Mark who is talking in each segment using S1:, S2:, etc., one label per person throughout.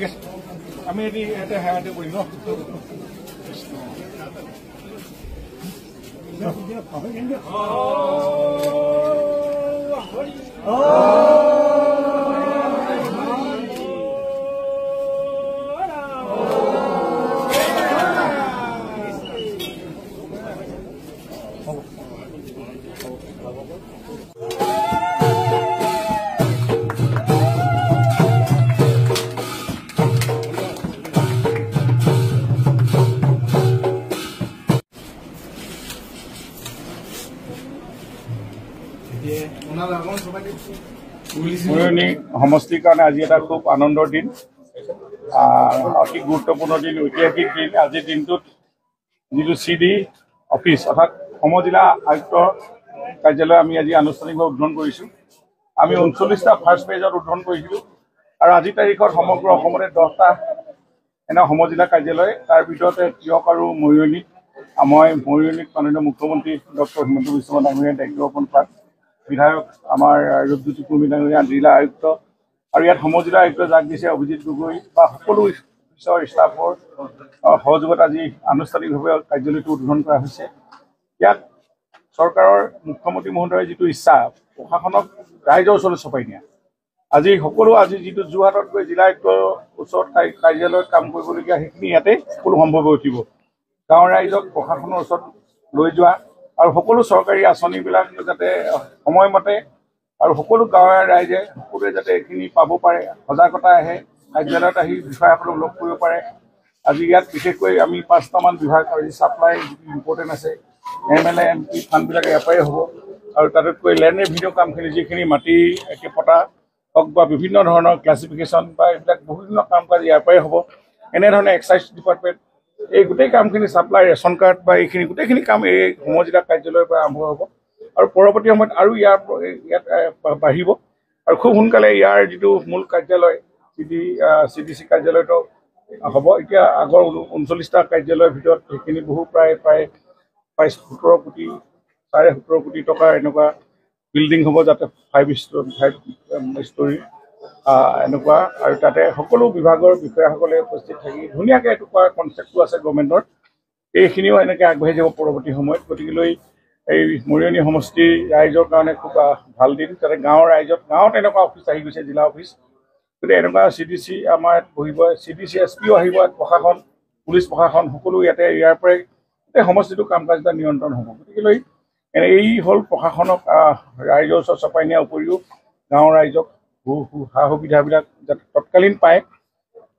S1: আছে আমি এটা হেয়াতে কৰিম মৰিয়নি সমষ্টিৰ কাৰণে আজি এটা খুব আনন্দৰ দিন অতি গুৰুত্বপূৰ্ণ দিন ঐতিহাসিক দিন আজিৰ দিনটোত যিটো CD অফিচ অৰ্থাৎ সমজিলা আয়ুক্ত কাৰ্যালয় আমি আজি আনুষ্ঠানিকভাৱে উদ্বোধন কৰিছোঁ আমি 39টা ফাৰ্ষ্ট পেজত উদ্বোধন কৰিছিলোঁ আৰু আজিৰ তাৰিখত সমগ্ৰ অসমতে 10টা এনে সমজিলা কাৰ্যালয় তাৰ ভিতৰতে টিয়ক আৰু মৰিয়নিত মই মৰিয়নিত মাননীয় মুখ্যমন্ত্ৰী ডক্টৰ হিমন্ত বিশ্ব শৰ্মা ডাঙৰীয়াই দায়িত্ব অৰ্পণ কৰাত বিধায়ক আমাৰ ৰূপজ্যোতি কুৰ্মী ডাঙৰীয়া জিলা আয়ুক্ত আৰু ইয়াত সমজিলা আয়ুক্ত যাক দিছে অভিজিত গগৈ বা সকলো অফিচৰ ষ্টাফৰ সহযোগত আজি আনুষ্ঠানিকভাৱে কাৰ্যালয়টো উদ্বোধন কৰা হৈছে ইয়াত চৰকাৰৰ মুখ্যমন্ত্ৰী মহোদয়ৰ যিটো ইচ্ছা প্ৰশাসনক ৰাইজৰ ওচৰলৈ চপাই নিয়া আজি সকলো আজি যিটো যোৰহাটত গৈ জিলা আয়ুক্তৰ ওচৰত কাৰ্যালয়ত কাম কৰিবলগীয়া সেইখিনি ইয়াতে সকলো সম্ভৱ হৈ উঠিব গাঁৱৰ ৰাইজক প্ৰশাসনৰ ওচৰত লৈ যোৱা আৰু সকলো চৰকাৰী আঁচনিবিলাক যাতে সময়মতে আৰু সকলো গাঁৱৰ ৰাইজে সকলোৱে যাতে এইখিনি পাব পাৰে সজাগতা আহে কাৰ্যালয়ত আহি বিষয়াসকলক লগ কৰিব পাৰে আজি ইয়াত বিশেষকৈ আমি 5টামান বিভাগ আৰু ছাপ্লাই যিটো ইম্পৰ্টেণ্ট আছে MLA MP ফাণ্ডবিলাক ইয়াৰ পৰাই হ'ব আৰু তাতকৈ লেণ্ড ৰেভিনিউ কামখিনি যিখিনি মাটি একে পতা হওক বা বিভিন্ন ধৰণৰ ক্লাছিফিকেশ্যন বা এইবিলাক বিভিন্ন কাম কাজ ইয়াৰ পৰাই হ'ব এনেধৰণে এক্সাইজ ডিপাৰ্টমেণ্ট এই গোটেই কামখিনি ছাপ্লাই ৰেচন কাৰ্ড বা এইখিনি গোটেইখিনি কাম এই সমজিলা কাৰ্যালয়ৰ পৰা আৰম্ভ হ'ব আৰু পৰৱৰ্তী সময়ত আৰু ইয়াত বাঢ়িব আৰু খুব সোনকালে ইয়াৰ যিটো মূল কাৰ্যালয় CDC কাৰ্যালয়টো হ'ব এতিয়া আগৰ 39টা কাৰ্যালয়ৰ ভিতৰত সেইখিনি বহু প্ৰায় 17 কোটি 17.5 কোটি টকাৰ এনেকুৱা বিল্ডিং হ'ব যাতে 5 ষ্টৰী এনেকুৱা আৰু তাতে সকলো বিভাগৰ বিষয়াসকলে উপস্থিত থাকি ধুনীয়াকৈ এইটো কৰা কনচেপ্টটো আছে গভৰ্ণমেণ্টৰ এইখিনিও এনেকৈ আগবাঢ়ি যাব পৰৱৰ্তী সময়ত গতিকেলৈ এই মৰিয়নি সমষ্টিৰ ৰাইজৰ কাৰণে খুব ভাল দিন তাতে গাঁৱৰ গাঁৱত এনেকুৱা অফিচ আহি গৈছে জিলা অফিচ গতিকে এনেকুৱা CDC আমাৰ ইয়াত বহিব CDC SPও আহিব ইয়াত প্ৰশাসন পুলিচ প্ৰশাসন সকলো ইয়াতে ইয়াৰ পৰাই গোটেই সমষ্টিটো কাম কাজ এটা নিয়ন্ত্ৰণ হ'ব গতিকেলৈ এই হ'ল প্ৰশাসনক ৰাইজৰ ওচৰত চপাই নিয়াৰ উপৰিও গাঁৱৰ ৰাইজক সা সুবিধাবিলাক যাতে তৎকালীন পায়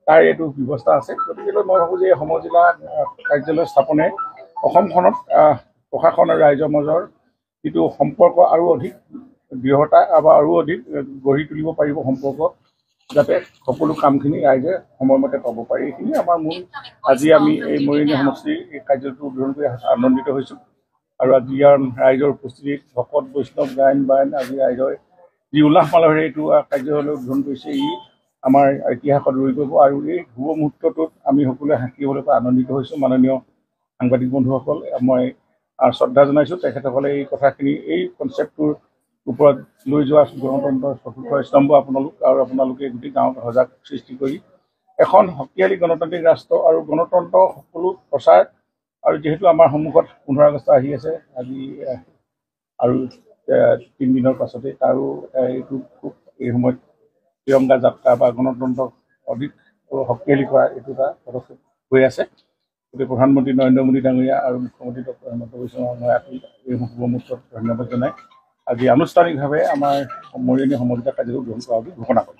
S1: তাৰ এইটো ব্যৱস্থা আছে গতিকেলৈ মই ভাবোঁ যে এই সমজিলা কাৰ্যালয় স্থাপনে অসমখনত প্ৰশাসন আৰু ৰাইজৰ মাজৰ যিটো সম্পৰ্ক আৰু অধিক দৃঢ়তা বা আৰু অধিক গঢ়ি তুলিব পাৰিব সম্পৰ্ক যাতে সকলো কামখিনি ৰাইজে সময়মতে পাব পাৰি এইখিনি আমাৰ মূল আজি আমি এই মৰিয়নি সমষ্টিৰ এই কাৰ্যটো উদ্বোধন কৰি আনন্দিত হৈছোঁ আৰু আজি ইয়াৰ ৰাইজৰ উপস্থিতিত ভকত বৈষ্ণৱ গায়ন বায়ন আজি ৰাইজৰ যি উল্লাস মালহেৰে এইটো কাৰ্যালয় উদ্বোধন কৰিছে ই আমাৰ ইতিহাসত ৰৈ গ'ব আৰু এই শুভ মুহূৰ্তটোত আমি সকলোৱে সাক্ষী হ'বলৈ আনন্দিত হৈছোঁ মাননীয় সাংবাদিক বন্ধুসকল মই শ্ৰদ্ধা জনাইছোঁ তেখেতসকলে এই কথাখিনি এই কনচেপ্টটোৰ ওপৰত লৈ যোৱা গণতন্ত্ৰৰ চতুৰ্থ স্তম্ভ আপোনালোকে গোটেই গাঁৱত সজাগ সৃষ্টি কৰি এখন শক্তিশালী গণতান্ত্ৰিক ৰাষ্ট্ৰ আৰু গণতন্ত্ৰ সকলো প্ৰচাৰ আৰু যিহেতু আমাৰ সন্মুখত 15 আগষ্ট আহি আছে আজি আৰু 3 দিনৰ পাছতে তাৰো এইটো খুব এই সময়ত তিৰংগা যাত্ৰা বা গণতন্ত্ৰক অধিক শক্তিশালী কৰা এইটো এটা পদক্ষেপ হৈ আছে গতিকে প্ৰধানমন্ত্ৰী নৰেন্দ্ৰ মোদী ডাঙৰীয়া আৰু মুখ্যমন্ত্ৰী ডক্টৰ হিমন্ত বিশ্ব শৰ্মাই এই শুভ মুহূৰ্তত ধন্যবাদ জনাই আজি আনুষ্ঠানিকভাৱে আমাৰ মৰিয়নি সমজিলা কাৰ্যালয় গ্ৰহণ কৰা বুলি ঘোষণা কৰে